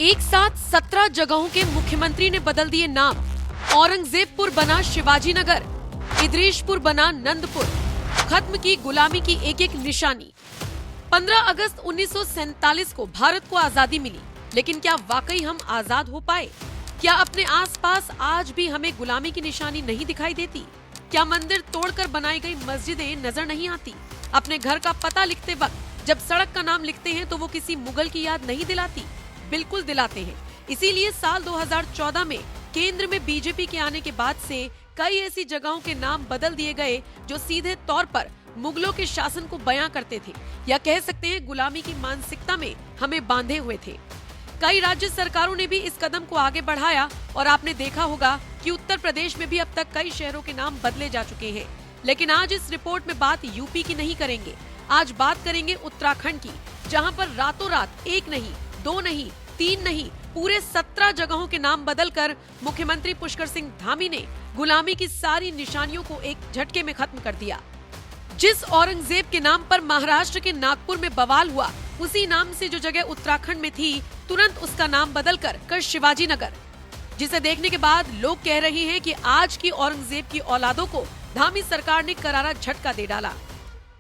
एक साथ 17 जगहों के मुख्यमंत्री ने बदल दिए नाम। औरंगजेबपुर बना शिवाजी नगर, इदरीशपुर बना नंदपुर। खत्म की गुलामी की एक एक निशानी। 15 अगस्त 1947 को भारत को आजादी मिली, लेकिन क्या वाकई हम आजाद हो पाए? क्या अपने आसपास आज भी हमें गुलामी की निशानी नहीं दिखाई देती? क्या मंदिर तोड़कर बनाई गई मस्जिदें नजर नहीं आती? अपने घर का पता लिखते वक्त जब सड़क का नाम लिखते हैं तो वो किसी मुगल की याद नहीं दिलाती? बिल्कुल दिलाते हैं। इसीलिए साल 2014 में केंद्र में बीजेपी के आने के बाद से कई ऐसी जगहों के नाम बदल दिए गए जो सीधे तौर पर मुगलों के शासन को बयां करते थे, या कह सकते हैं गुलामी की मानसिकता में हमें बांधे हुए थे। कई राज्य सरकारों ने भी इस कदम को आगे बढ़ाया और आपने देखा होगा कि उत्तर प्रदेश में भी अब तक कई शहरों के नाम बदले जा चुके हैं। लेकिन आज इस रिपोर्ट में बात यूपी की नहीं करेंगे, आज बात करेंगे उत्तराखंड की, जहां पर रातों रात एक नहीं, दो नहीं, तीन नहीं, पूरे 17 जगहों के नाम बदलकर मुख्यमंत्री पुष्कर सिंह धामी ने गुलामी की सारी निशानियों को एक झटके में खत्म कर दिया। जिस औरंगजेब के नाम पर महाराष्ट्र के नागपुर में बवाल हुआ, उसी नाम से जो जगह उत्तराखंड में थी, तुरंत उसका नाम बदलकर शिवाजी नगर, जिसे देखने के बाद लोग कह रहे हैं कि आज की औरंगजेब की औलादों को धामी सरकार ने करारा झटका दे डाला।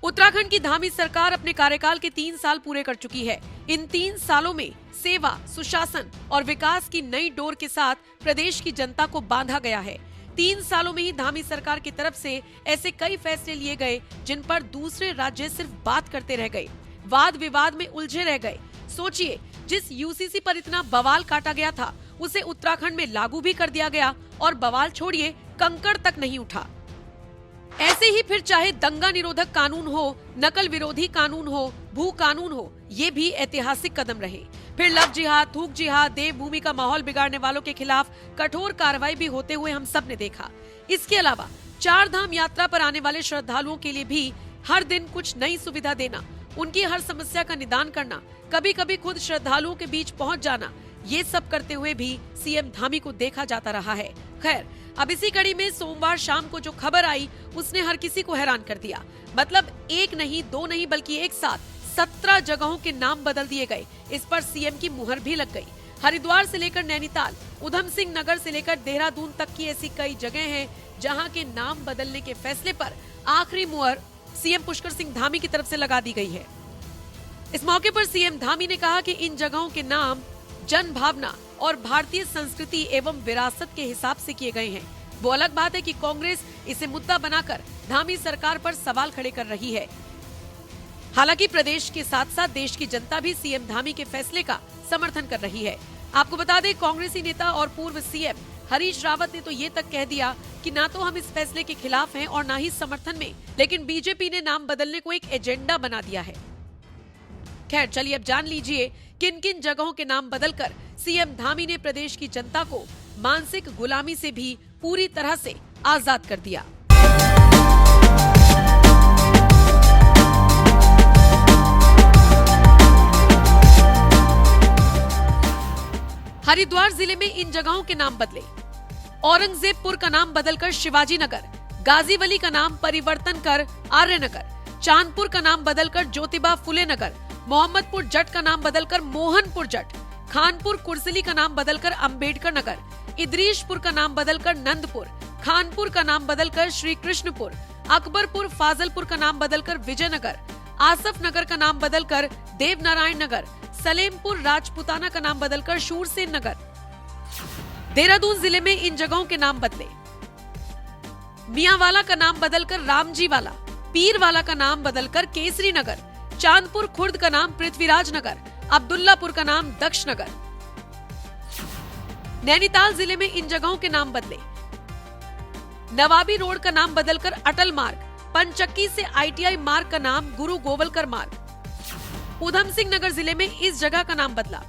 उत्तराखंड की धामी सरकार अपने कार्यकाल के 3 साल पूरे कर चुकी है। इन 3 सालों में सेवा, सुशासन और विकास की नई डोर के साथ प्रदेश की जनता को बांधा गया है। 3 सालों में ही धामी सरकार की तरफ से ऐसे कई फैसले लिए गए जिन पर दूसरे राज्य सिर्फ बात करते रह गए, वाद विवाद में उलझे रह गए। सोचिए, जिस यूसीसी पर इतना बवाल काटा गया था, उसे उत्तराखंड में लागू भी कर दिया गया और बवाल छोड़िए, कंकड़ तक नहीं उठा। ऐसे ही फिर चाहे दंगा निरोधक कानून हो, नकल विरोधी कानून हो, भू कानून हो, ये भी ऐतिहासिक कदम रहे। फिर लव जिहाद, थूक जिहाद, देवभूमि का माहौल बिगाड़ने वालों के खिलाफ कठोर कार्रवाई भी होते हुए हम सब ने देखा। इसके अलावा 4 धाम यात्रा पर आने वाले श्रद्धालुओं के लिए भी हर दिन कुछ नई सुविधा देना, उनकी हर समस्या का निदान करना, कभी कभी खुद श्रद्धालुओं के बीच पहुंच जाना, ये सब करते हुए भी सीएम धामी को देखा जाता रहा है। खैर, अब इसी कड़ी में सोमवार शाम को जो खबर आई, उसने हर किसी को हैरान कर दिया। मतलब एक नहीं, दो नहीं, बल्कि एक साथ 17 जगहों के नाम बदल दिए गए। इस पर सीएम की मुहर भी लग गई। हरिद्वार से लेकर नैनीताल, उधम सिंह नगर से लेकर देहरादून तक की ऐसी कई जगह हैं जहां के नाम बदलने के फैसले पर आखिरी मुहर सीएम पुष्कर सिंह धामी की तरफ से लगा दी गई है। इस मौके पर सीएम धामी ने कहा कि इन जगहों के नाम जन भावना और भारतीय संस्कृति एवं विरासत के हिसाब से किए गए हैं। वो अलग बात है कि कांग्रेस इसे मुद्दा बनाकर धामी सरकार पर सवाल खड़े कर रही है। हालांकि प्रदेश के साथ साथ देश की जनता भी सीएम धामी के फैसले का समर्थन कर रही है। आपको बता दें, कांग्रेसी नेता और पूर्व सीएम हरीश रावत ने तो ये तक कह दिया कि ना तो हम इस फैसले के खिलाफ हैं और ना ही समर्थन में, लेकिन बीजेपी ने नाम बदलने को एक एजेंडा बना दिया है। खैर, चलिए अब जान लीजिए किन किन जगहों के नाम बदलकर सीएम धामी ने प्रदेश की जनता को मानसिक गुलामी से भी पूरी तरह से आजाद कर दिया। हरिद्वार जिले में इन जगहों के नाम बदले। औरंगजेबपुर का नाम बदलकर शिवाजी नगर, गाजीवली का नाम परिवर्तन कर आर्य नगर, चांदपुर का नाम बदलकर ज्योतिबा फुले नगर, मोहम्मदपुर जट का नाम बदलकर मोहनपुर जट, खानपुर कुर्सिली का नाम बदलकर अंबेडकर नगर, इदरीशपुर का नाम बदलकर नंदपुर, खानपुर का नाम बदलकर श्री कृष्णपुर, अकबरपुर फाजलपुर का नाम बदलकर विजयनगर, आसफ नगर का नाम बदलकर देवनारायण नगर, सलेमपुर राजपुताना का नाम बदलकर शूरसेन नगर। देहरादून जिले में इन जगहों के नाम बदले। मियांवाला का नाम बदलकर रामजी वाला, पीरवाला का नाम बदलकर केसरी नगर, चांदपुर खुर्द का नाम पृथ्वीराज नगर, अब्दुल्लापुर का नाम दक्ष नगर। नैनीताल जिले में इन जगहों के नाम बदले। नवाबी रोड का नाम बदलकर अटल मार्ग, पंचक्की से आईटीआई मार्ग का नाम गुरु गोवलकर मार्ग। उधम सिंह नगर जिले में इस जगह का नाम बदला।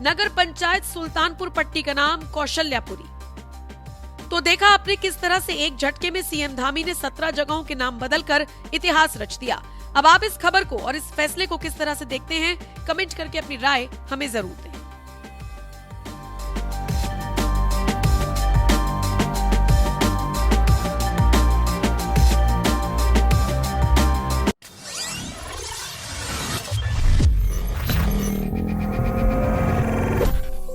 नगर पंचायत सुल्तानपुर पट्टी का नाम कौशल्यापुरी। तो देखा आपने किस तरह से एक झटके में सीएम धामी ने 17 जगहों के नाम बदलकर इतिहास रच दिया। अब आप इस खबर को और इस फैसले को किस तरह से देखते हैं, कमेंट करके अपनी राय हमें जरूर दें।